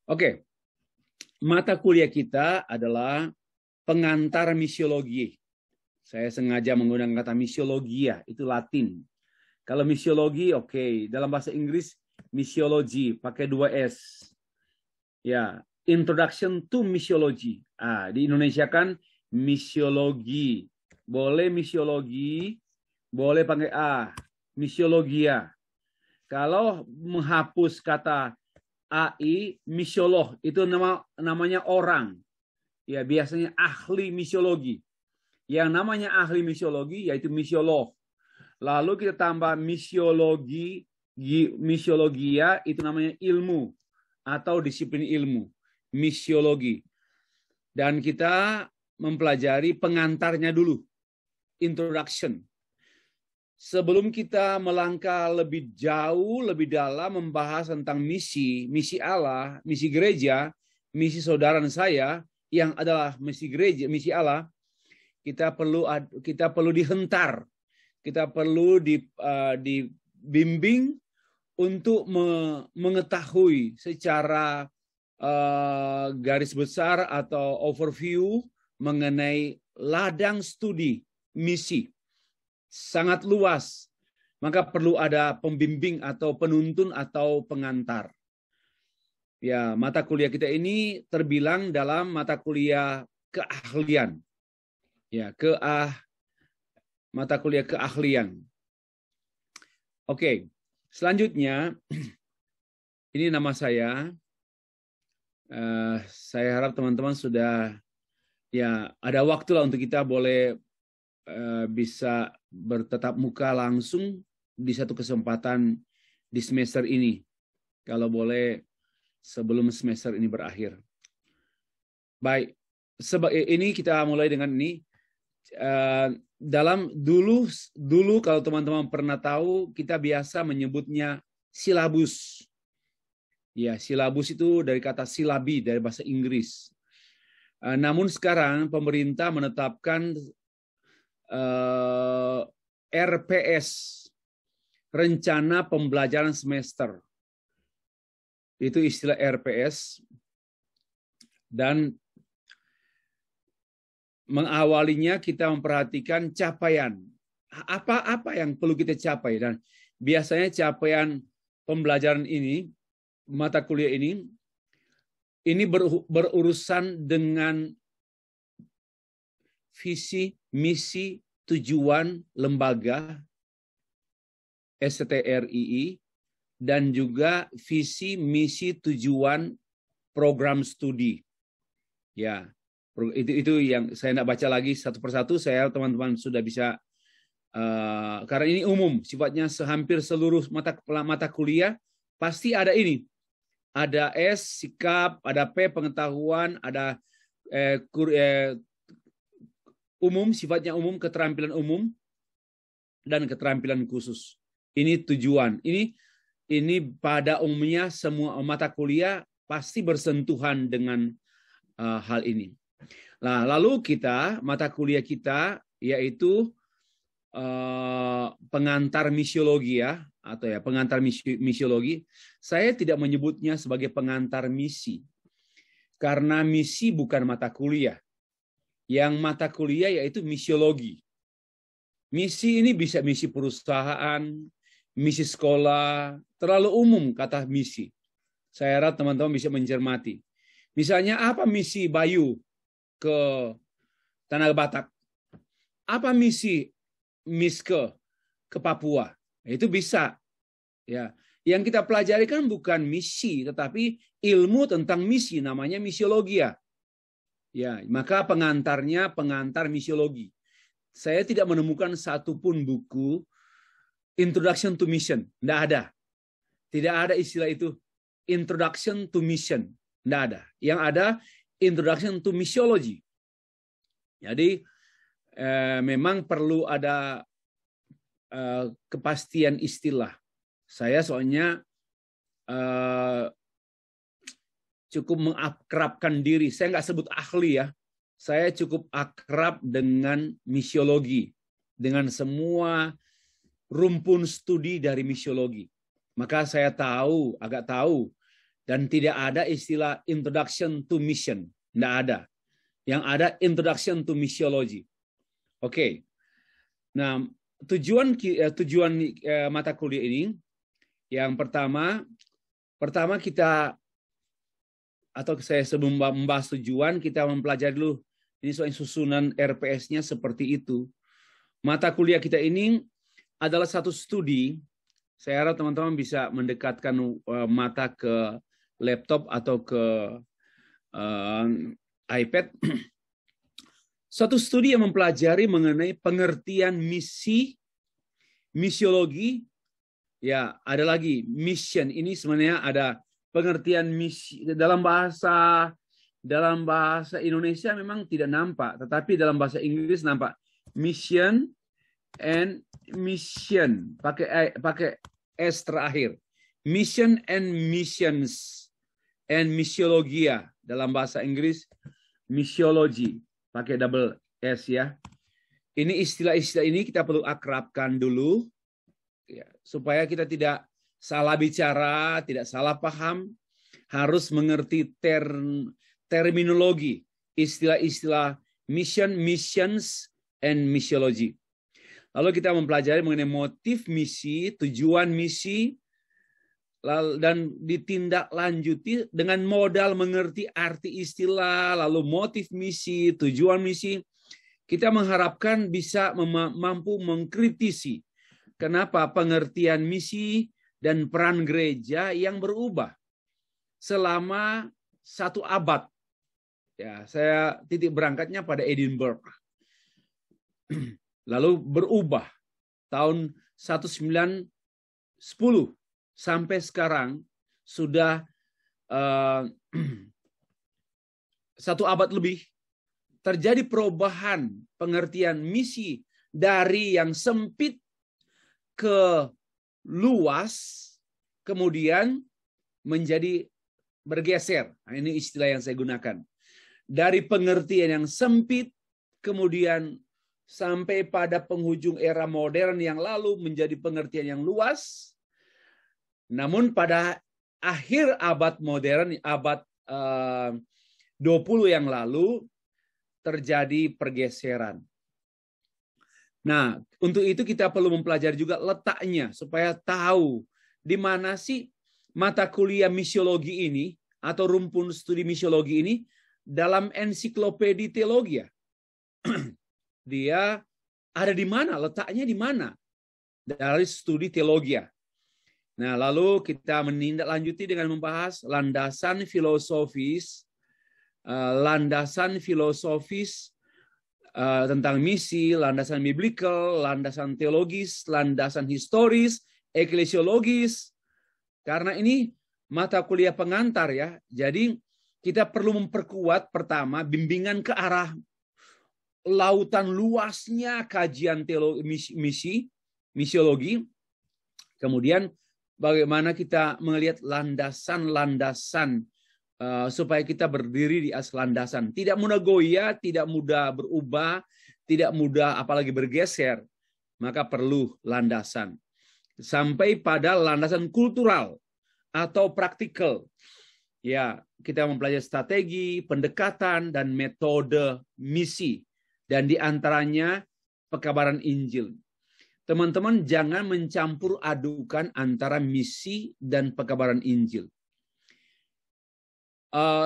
Oke, mata kuliah kita adalah pengantar misiologi. Saya sengaja menggunakan kata misiologia, itu Latin. Kalau misiologi, oke. Dalam bahasa Inggris, misiologi, pakai 2S. Ya, Introduction to Misiology. Di Indonesia kan misiologi. Boleh misiologi, boleh pakai misiologia. Kalau menghapus kata AI, misiolog, itu namanya orang. Ya, biasanya ahli misiologi. Yang namanya ahli misiologi yaitu misiolog. Lalu kita tambah misiologia itu namanya ilmu atau disiplin ilmu, misiologi. Dan kita mempelajari pengantarnya dulu, introduction. Sebelum kita melangkah lebih jauh, lebih dalam membahas tentang misi Allah, misi gereja, misi saudara saya yang adalah misi gereja, misi Allah, kita perlu dihentar, kita perlu dibimbing untuk mengetahui secara garis besar atau overview mengenai ladang studi misi. Sangat luas, maka perlu ada pembimbing atau penuntun atau pengantar. Ya, mata kuliah kita ini terbilang dalam mata kuliah keahlian. Ya, mata kuliah keahlian. Oke, selanjutnya ini nama saya. Saya harap teman-teman sudah ada waktu lah untuk kita boleh bisa bertatap muka langsung di satu kesempatan di semester ini. Kalau boleh sebelum semester ini berakhir. Baik, ini kita mulai dengan ini. Dalam dulu kalau teman-teman pernah tahu, kita biasa menyebutnya silabus. Ya, silabus itu dari kata silabi dari bahasa Inggris. Namun sekarang pemerintah menetapkan RPS, rencana pembelajaran semester. Itu istilah RPS. Dan mengawalinya kita memperhatikan capaian. Apa yang perlu kita capai. Dan biasanya capaian pembelajaran ini, mata kuliah ini berurusan dengan visi, misi, tujuan lembaga STRII dan juga visi, misi, tujuan program studi. Ya, itu yang saya tidak baca lagi satu persatu. Saya teman-teman sudah bisa karena ini umum, sifatnya hampir seluruh mata kuliah pasti ada ini. Ada S, sikap, ada P, pengetahuan, ada umum, sifatnya umum, keterampilan umum, dan keterampilan khusus. Ini tujuan. Ini pada umumnya semua mata kuliah pasti bersentuhan dengan hal ini. Nah, lalu mata kuliah kita yaitu pengantar misiologi atau pengantar misiologi. Saya tidak menyebutnya sebagai pengantar misi. Karena misi bukan mata kuliah. Yang mata kuliah yaitu misiologi. Misi ini bisa misi perusahaan, misi sekolah, terlalu umum kata misi. Saya harap teman-teman bisa mencermati. Misalnya apa misi Bayu ke Tanah Batak? Apa misi Miske ke Papua? Itu bisa. Ya, yang kita pelajari kan bukan misi, tetapi ilmu tentang misi, namanya misiologi. Ya, maka pengantarnya pengantar misiologi. Saya tidak menemukan satupun buku Introduction to Mission, tidak ada. Tidak ada istilah itu Introduction to Mission, tidak ada. Yang ada Introduction to Missiology. Jadi memang perlu ada kepastian istilah. Saya soalnya cukup mengakrabkan diri. Saya nggak sebut ahli ya. Saya cukup akrab dengan misiologi, dengan semua rumpun studi dari misiologi. Maka saya agak tahu Dan tidak ada istilah introduction to mission. Tidak ada. Yang ada introduction to missiology. Oke. Nah, tujuan mata kuliah ini, yang pertama kita, atau saya sebelum membahas tujuan, kita mempelajari dulu ini soal susunan RPS-nya seperti itu. Mata kuliah kita ini adalah satu studi. Saya harap teman-teman bisa mendekatkan mata ke laptop atau ke iPad. Satu studi yang mempelajari mengenai pengertian misi, misiologi. Ya, ada lagi mission. Ini sebenarnya ada pengertian misi dalam bahasa Indonesia memang tidak nampak, tetapi dalam bahasa Inggris nampak. Mission and mission, pakai S terakhir. Mission and missions and missiologia dalam bahasa Inggris, missiology pakai double S ya. Ini istilah-istilah ini kita perlu akrabkan dulu ya, supaya kita tidak salah bicara, tidak salah paham, harus mengerti terminologi, istilah-istilah mission, missions, and missiology. Lalu kita mempelajari mengenai motif misi, tujuan misi, dan ditindaklanjuti dengan modal mengerti arti istilah, lalu motif misi, tujuan misi. Kita mengharapkan bisa mampu mengkritisi kenapa pengertian misi dan peran gereja yang berubah selama 1 abad. Ya, saya titik berangkatnya pada Edinburgh. Lalu berubah tahun 1910 sampai sekarang sudah 1 abad lebih. Terjadi perubahan pengertian misi dari yang sempit ke luas, kemudian menjadi bergeser. Nah, ini istilah yang saya gunakan. Dari pengertian yang sempit, kemudian sampai pada penghujung era modern yang lalu menjadi pengertian yang luas. Namun pada akhir abad modern, abad 20 yang lalu, terjadi pergeseran. Nah, untuk itu kita perlu mempelajari juga letaknya supaya tahu di mana sih mata kuliah misiologi ini atau rumpun studi misiologi ini dalam ensiklopedia teologi. Dia ada di mana, letaknya di mana dari studi teologi. Nah, lalu kita menindaklanjuti dengan membahas landasan filosofis tentang misi, landasan biblikal, landasan teologis, landasan historis, eklesiologis. Karena ini mata kuliah pengantar ya. Jadi kita perlu memperkuat pertama bimbingan ke arah lautan luasnya kajian teologi misiologi. Kemudian bagaimana kita melihat landasan-landasan supaya kita berdiri di atas landasan. Tidak mudah goyah, tidak mudah berubah, tidak mudah apalagi bergeser. Maka perlu landasan. Sampai pada landasan kultural atau praktikal. Ya, kita mempelajari strategi, pendekatan, dan metode misi. Dan di antaranya pekabaran Injil. Teman-teman jangan mencampur adukan antara misi dan pekabaran Injil.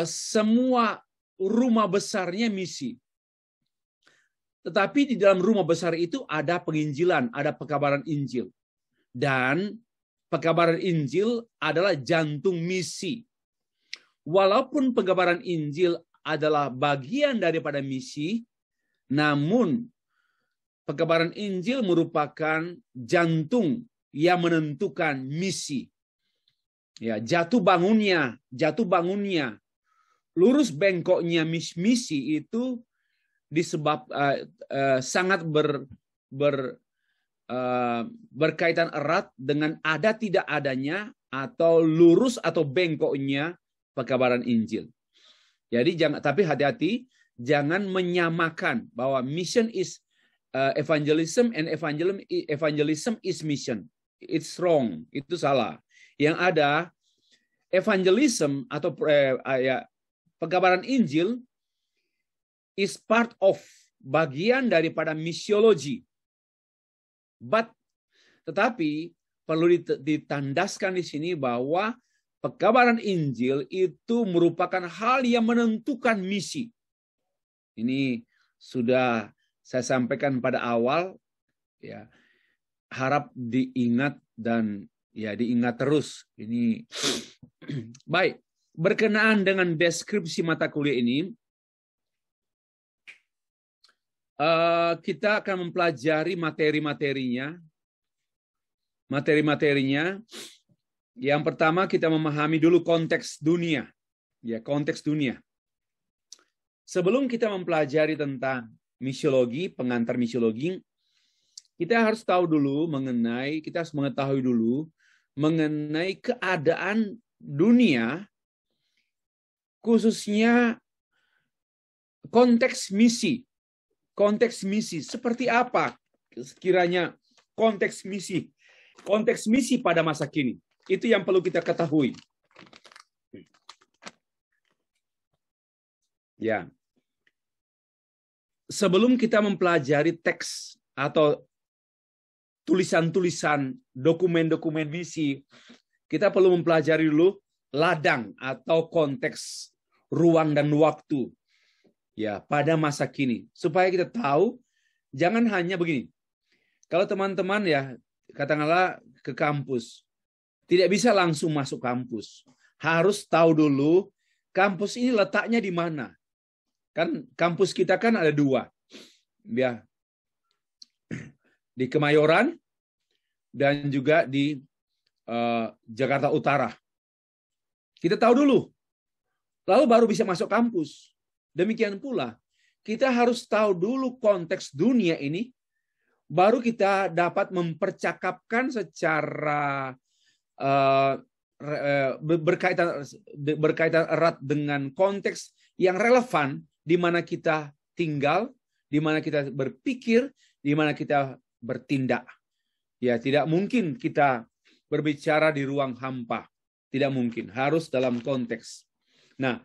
Semua rumah besarnya misi. Tetapi di dalam rumah besar itu ada penginjilan, ada pekabaran Injil. Dan pekabaran Injil adalah jantung misi. Walaupun pekabaran Injil adalah bagian daripada misi, namun pekabaran Injil merupakan jantung yang menentukan misi. Ya, jatuh bangunnya, lurus bengkoknya misi itu disebab sangat berkaitan erat dengan ada tidak adanya atau lurus atau bengkoknya pekabaran Injil. Jadi tapi hati-hati jangan menyamakan bahwa mission is evangelism and evangelism is mission. It's wrong, itu salah. Yang ada evangelism atau pekabaran Injil is part of, bagian daripada misiologi. Tetapi perlu ditandaskan di sini bahwa pekabaran Injil itu merupakan hal yang menentukan misi. Ini sudah saya sampaikan pada awal, ya. Harap diingat dan ya diingat terus. Ini baik. Berkenaan dengan deskripsi mata kuliah ini, kita akan mempelajari materi-materinya. Yang pertama kita memahami dulu konteks dunia. Ya, konteks dunia. Sebelum kita mempelajari tentang misiologi, pengantar misiologi, kita harus mengetahui dulu mengenai keadaan dunia, khususnya konteks misi. Konteks misi seperti apa sekiranya konteks misi pada masa kini. Itu yang perlu kita ketahui. Ya. Sebelum kita mempelajari teks atau tulisan-tulisan, dokumen-dokumen misi, kita perlu mempelajari dulu ladang atau konteks ruang dan waktu. Ya, pada masa kini. Supaya kita tahu, jangan hanya begini. Kalau teman-teman ya, katakanlah ke kampus, tidak bisa langsung masuk kampus. Harus tahu dulu, kampus ini letaknya di mana. Kan kampus kita kan ada 2. Ya. Di Kemayoran dan juga di Jakarta Utara. Kita tahu dulu. Lalu baru bisa masuk kampus. Demikian pula, kita harus tahu dulu konteks dunia ini, baru kita dapat mempercakapkan secara berkaitan erat dengan konteks yang relevan di mana kita tinggal, di mana kita berpikir, di mana kita bertindak. Ya, tidak mungkin kita berbicara di ruang hampa. Tidak mungkin, harus dalam konteks. Nah,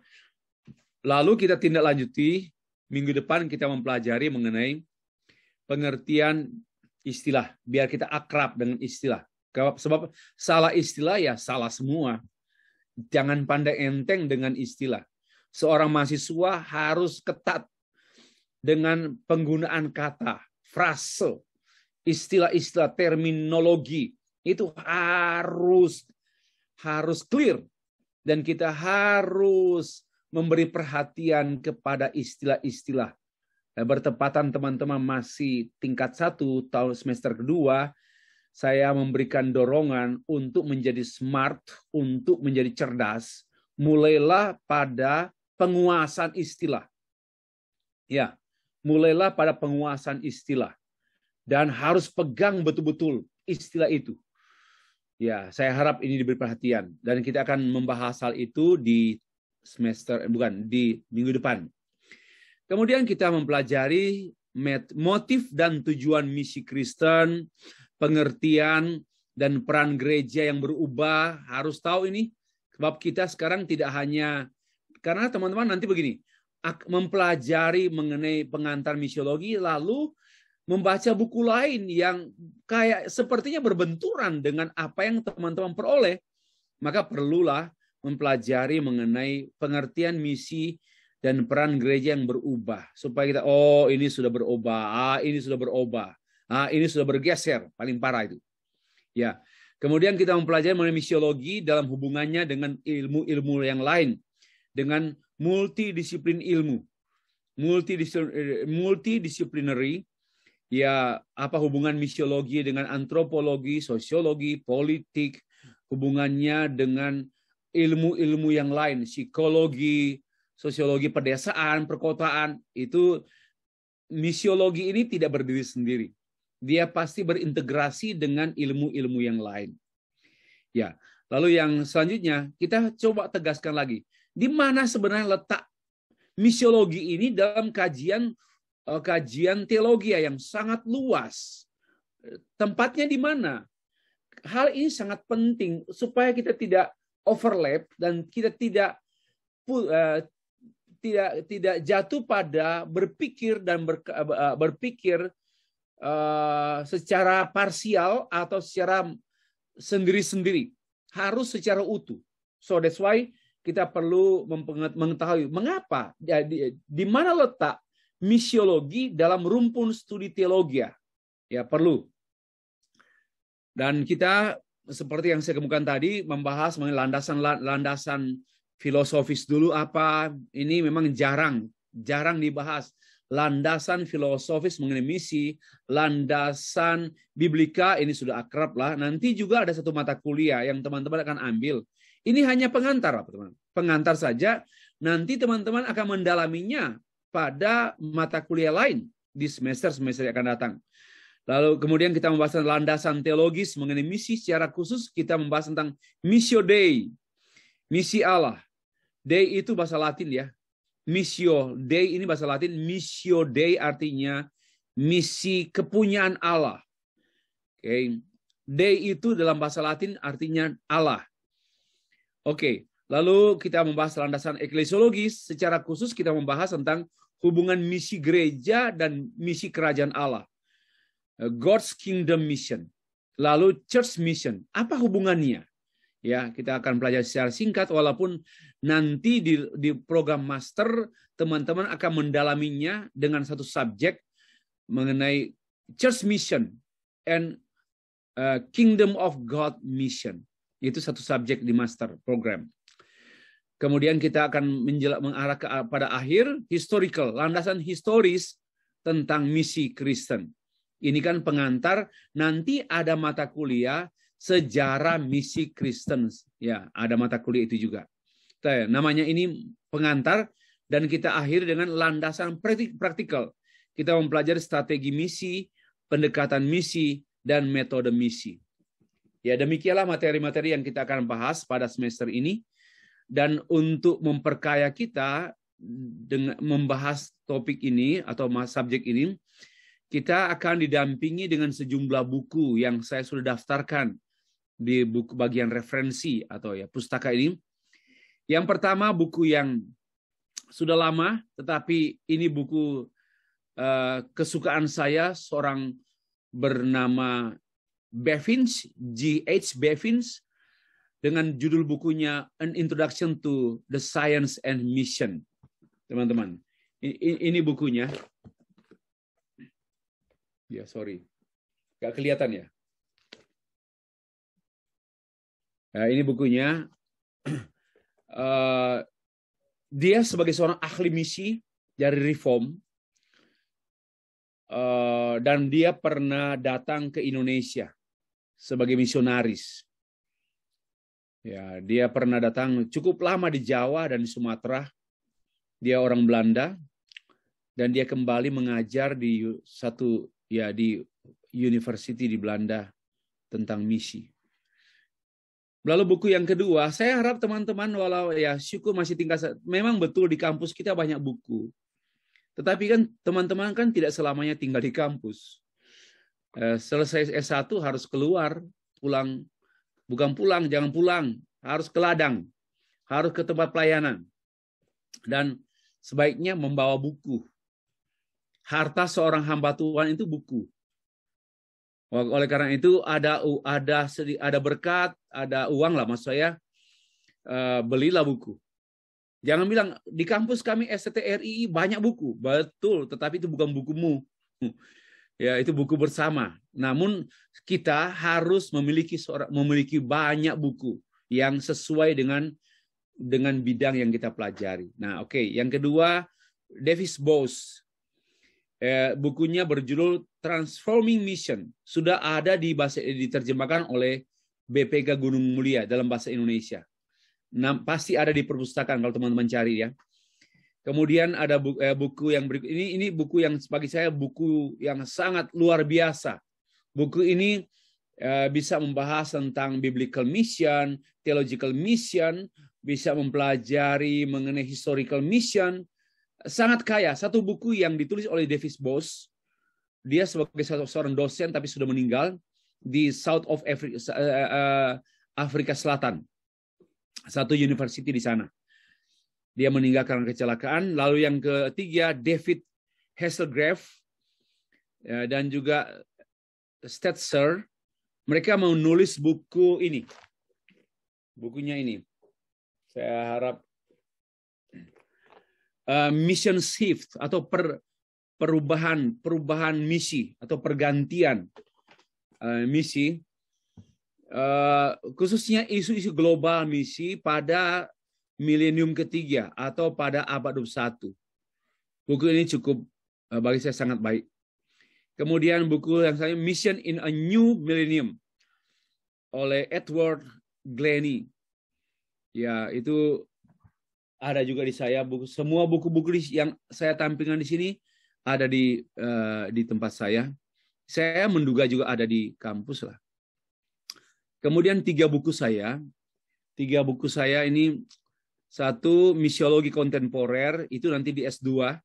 lalu kita tindak lanjuti, minggu depan kita mempelajari mengenai pengertian istilah, biar kita akrab dengan istilah. Sebab salah istilah ya salah semua. Jangan pandai enteng dengan istilah. Seorang mahasiswa harus ketat dengan penggunaan kata, frase, istilah-istilah, terminologi. Itu harus clear. Dan kita harus memberi perhatian kepada istilah-istilah. Bertepatan teman-teman masih tingkat 1 tahun semester kedua, saya memberikan dorongan untuk menjadi smart, untuk menjadi cerdas. Mulailah pada penguasaan istilah. Ya, mulailah pada penguasaan istilah. Dan harus pegang betul-betul istilah itu. Ya, saya harap ini diberi perhatian. Dan kita akan membahas hal itu di minggu depan. Kemudian kita mempelajari motif dan tujuan misi Kristen, pengertian dan peran gereja yang berubah. Harus tahu ini, sebab kita sekarang tidak hanya, karena teman-teman nanti begini, mempelajari mengenai pengantar misiologi, lalu membaca buku lain yang kayak sepertinya berbenturan dengan apa yang teman-teman peroleh, maka perlulah mempelajari mengenai pengertian misi dan peran gereja yang berubah. Supaya kita, oh ini sudah berubah, ini sudah berubah, ini sudah bergeser, paling parah itu. Ya. Kemudian kita mempelajari mengenai misiologi dalam hubungannya dengan ilmu-ilmu yang lain. Dengan multidisiplin ilmu. Multidisciplinary. Ya, apa hubungan misiologi dengan antropologi, sosiologi, politik, hubungannya dengan ilmu-ilmu yang lain, psikologi, sosiologi pedesaan, perkotaan, itu misiologi ini tidak berdiri sendiri. Dia pasti berintegrasi dengan ilmu-ilmu yang lain. Ya, lalu yang selanjutnya kita coba tegaskan lagi, di mana sebenarnya letak misiologi ini dalam kajian teologi yang sangat luas. Tempatnya di mana? Hal ini sangat penting supaya kita tidak overlap dan kita tidak jatuh pada berpikir dan berpikir secara parsial atau secara sendiri-sendiri. Harus secara utuh. So that's why kita perlu mengetahui mengapa, di mana letak misiologi dalam rumpun studi teologi. Ya, perlu. Dan kita seperti yang saya kemukakan tadi membahas mengenai landasan filosofis dulu apa. Ini memang jarang dibahas. Landasan filosofis mengenai misi, landasan biblika ini sudah akrab lah. Nanti juga ada satu mata kuliah yang teman-teman akan ambil. Ini hanya pengantar, teman-teman. Pengantar saja. Nanti teman-teman akan mendalaminya pada mata kuliah lain di semester-semester yang akan datang. Lalu kemudian kita membahas landasan teologis mengenai misi. Secara khusus kita membahas tentang missio Dei, misi Allah. Dei itu bahasa Latin ya. Missio Dei ini bahasa Latin. Missio Dei artinya misi kepunyaan Allah. Oke. Dei itu dalam bahasa Latin artinya Allah. Oke. Lalu kita membahas landasan eklesiologis. Secara khusus kita membahas tentang hubungan misi gereja dan misi kerajaan Allah. God's Kingdom Mission. Lalu Church Mission. Apa hubungannya? Ya, kita akan pelajari secara singkat, walaupun nanti di program master teman-teman akan mendalaminya dengan satu subjek mengenai Church Mission and Kingdom of God Mission. Itu satu subjek di master program. Kemudian kita akan mengarah pada akhir historical, landasan historis tentang misi Kristen. Ini kan pengantar, nanti ada mata kuliah sejarah misi Kristen. Ya, ada mata kuliah itu juga. Namanya ini pengantar dan kita akhiri dengan landasan praktikal. Kita mempelajari strategi misi, pendekatan misi, dan metode misi. Ya, demikianlah materi-materi yang kita akan bahas pada semester ini. Dan untuk memperkaya kita dengan membahas topik ini atau subjek ini, kita akan didampingi dengan sejumlah buku yang saya sudah daftarkan di buku bagian referensi atau ya pustaka ini. Yang pertama buku yang sudah lama, tetapi ini buku kesukaan saya, seorang bernama Bevins, G.H. Bevins, dengan judul bukunya An Introduction to the Science and Mission. Teman-teman, ini bukunya. Ya, sorry. Gak kelihatan ya. Nah, ini bukunya. Dia sebagai seorang ahli misi dari Reform. Dan dia pernah datang ke Indonesia sebagai misionaris. Ya, dia pernah datang cukup lama di Jawa dan di Sumatera. Dia orang Belanda. Dan dia kembali mengajar di di university di Belanda tentang misi. Lalu buku yang kedua, saya harap teman-teman walau ya syukur masih tingkat, memang betul di kampus kita banyak buku. Tetapi kan teman-teman kan tidak selamanya tinggal di kampus. Selesai S1 harus keluar, pulang, bukan pulang, jangan pulang, harus ke ladang, harus ke tempat pelayanan. Dan sebaiknya membawa buku. Harta seorang hamba Tuhan itu buku. Oleh karena itu ada berkat, ada uang lah maksud saya, belilah buku. Jangan bilang di kampus kami STTRI banyak buku, betul, tetapi itu bukan bukumu. Ya, itu buku bersama. Namun kita harus memiliki banyak buku yang sesuai dengan bidang yang kita pelajari. Nah, oke. Yang kedua, Davis Bose. Bukunya berjudul Transforming Mission. Sudah ada diterjemahkan oleh BPK Gunung Mulia dalam bahasa Indonesia. Pasti ada di perpustakaan kalau teman-teman cari ya. Kemudian ada buku yang berikut ini buku yang bagi saya buku yang sangat luar biasa. Buku ini bisa membahas tentang biblical mission, theological mission, bisa mempelajari mengenai historical mission. Sangat kaya. Satu buku yang ditulis oleh Davis Bose. Dia sebagai seorang dosen tapi sudah meninggal di South of Africa Selatan. satu university di sana. Dia meninggal karena kecelakaan. Lalu yang ketiga, David Hasselgrave dan juga Stetzer. Mereka mau nulis buku ini. Bukunya ini. Saya harap mission shift atau perubahan misi atau pergantian misi. Khususnya isu-isu global misi pada milenium ketiga atau pada abad 21. Buku ini cukup bagi saya sangat baik. Kemudian buku yang saya Mission in a New Millennium oleh Edward Glennie. Ya, itu ada juga di saya. Semua buku-buku yang saya tampilkan di sini ada di tempat saya. Saya menduga juga ada di kampus lah. Kemudian tiga buku saya ini, satu misiologi kontemporer, itu nanti di S2.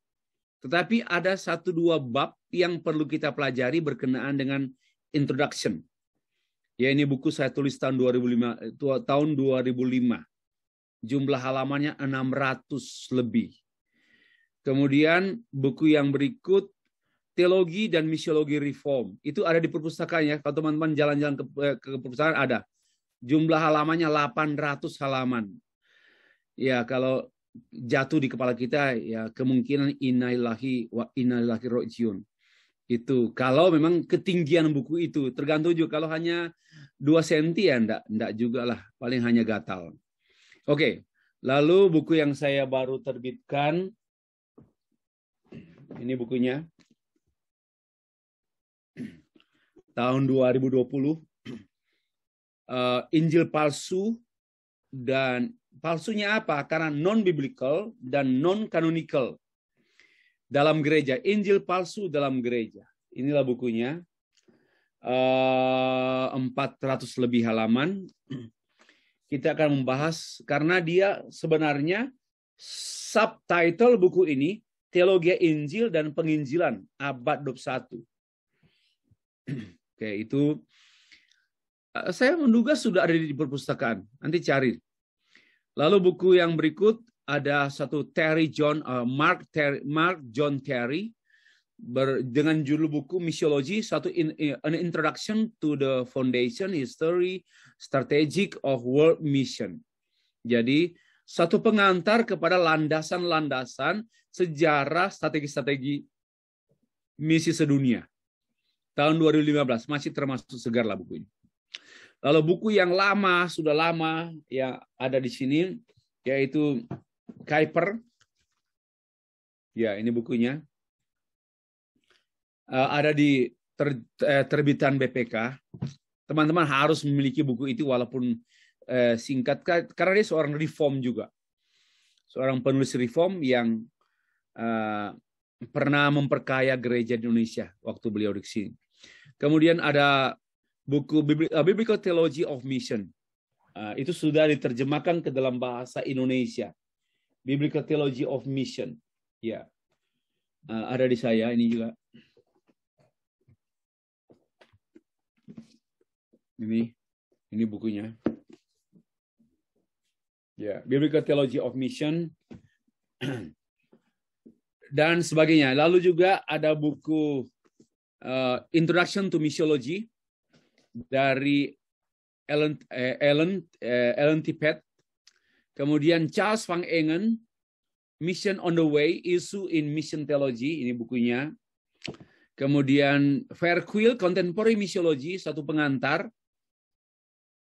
Tetapi ada 1-2 bab yang perlu kita pelajari berkenaan dengan introduction. Ya, ini buku saya tulis tahun 2005. Jumlah halamannya 600 lebih. Kemudian buku yang berikut, Teologi dan Misiologi Reform. Itu ada di perpustakaan ya. Kalau teman-teman jalan-jalan ke perpustakaan ada. Jumlah halamannya 800 halaman. Ya, kalau jatuh di kepala kita ya kemungkinan innalillahi wa inna ilaihi rajiun. Itu kalau memang ketinggian buku itu, tergantung juga. Kalau hanya 2 cm ya enggak juga lah, paling hanya gatal. Oke. Lalu buku yang saya baru terbitkan, ini bukunya. Tahun 2020, Injil palsu, dan palsunya apa? Karena non-biblical dan non-canonical dalam gereja. Injil palsu dalam gereja. Inilah bukunya. 400 lebih halaman. Kita akan membahas, karena dia sebenarnya subtitle buku ini, Teologi Injil dan Penginjilan Abad 21. Oke, itu saya menduga sudah ada di perpustakaan. Nanti cari. Lalu buku yang berikut ada satu Mark John Terry dengan judul buku Misiologi, An Introduction to the Foundation, History, Strategic of World Mission. Jadi satu pengantar kepada landasan-landasan sejarah strategi-strategi misi sedunia. Tahun 2015, masih termasuk segar lah buku ini. Lalu buku yang lama, sudah lama, ya ada di sini, yaitu Kuyper. Ya, ini bukunya. Ada di terbitan BPK. Teman-teman harus memiliki buku itu walaupun singkat, karena dia seorang reform juga. Seorang penulis reform yang pernah memperkaya gereja di Indonesia waktu beliau di sini. Kemudian ada buku Biblical Theology of Mission. Itu sudah diterjemahkan ke dalam bahasa Indonesia. Biblical Theology of Mission. Ya, ada di saya ini juga. Ini bukunya. Ya, Biblical Theology of Mission dan sebagainya. Lalu juga ada buku Introduction to Missiology dari Ellen Tippett. Kemudian Charles Van Engen, Mission on the Way, Issue in Mission Theology, ini bukunya. Kemudian Fairquill, Contemporary Missiology, satu pengantar.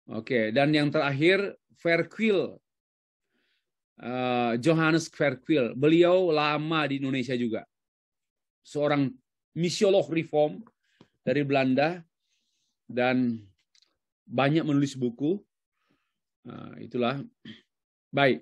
Oke, dan yang terakhir Fairquill, Johannes Fairquill. Beliau lama di Indonesia juga. Seorang misiolog reform dari Belanda dan banyak menulis buku. Itulah. Baik.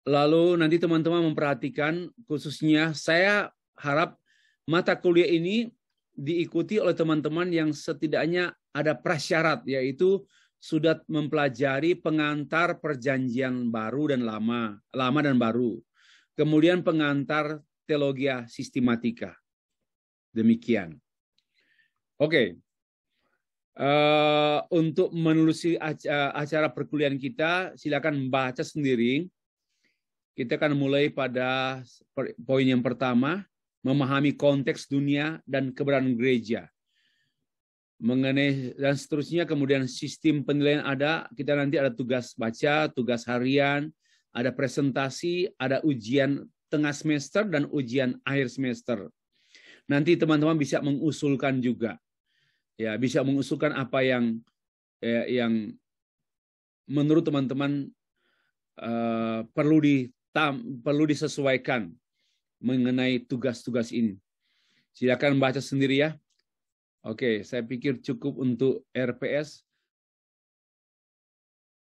Lalu nanti teman-teman memperhatikan, khususnya saya harap mata kuliah ini diikuti oleh teman-teman yang setidaknya ada prasyarat, yaitu sudah mempelajari pengantar perjanjian baru dan lama dan baru. Kemudian pengantar teologia sistematika. Demikian. Oke. Untuk menelusuri acara perkuliahan kita, silakan baca sendiri. Kita akan mulai pada poin yang pertama, memahami konteks dunia dan keberadaan gereja. Mengenai dan seterusnya, kemudian sistem penilaian ada, kita nanti ada tugas baca, tugas harian, ada presentasi, ada ujian tengah semester dan ujian akhir semester. Nanti teman-teman bisa mengusulkan juga. Ya, bisa mengusulkan apa yang menurut teman-teman perlu disesuaikan mengenai tugas-tugas ini. Silakan baca sendiri ya. Oke, saya pikir cukup untuk RPS.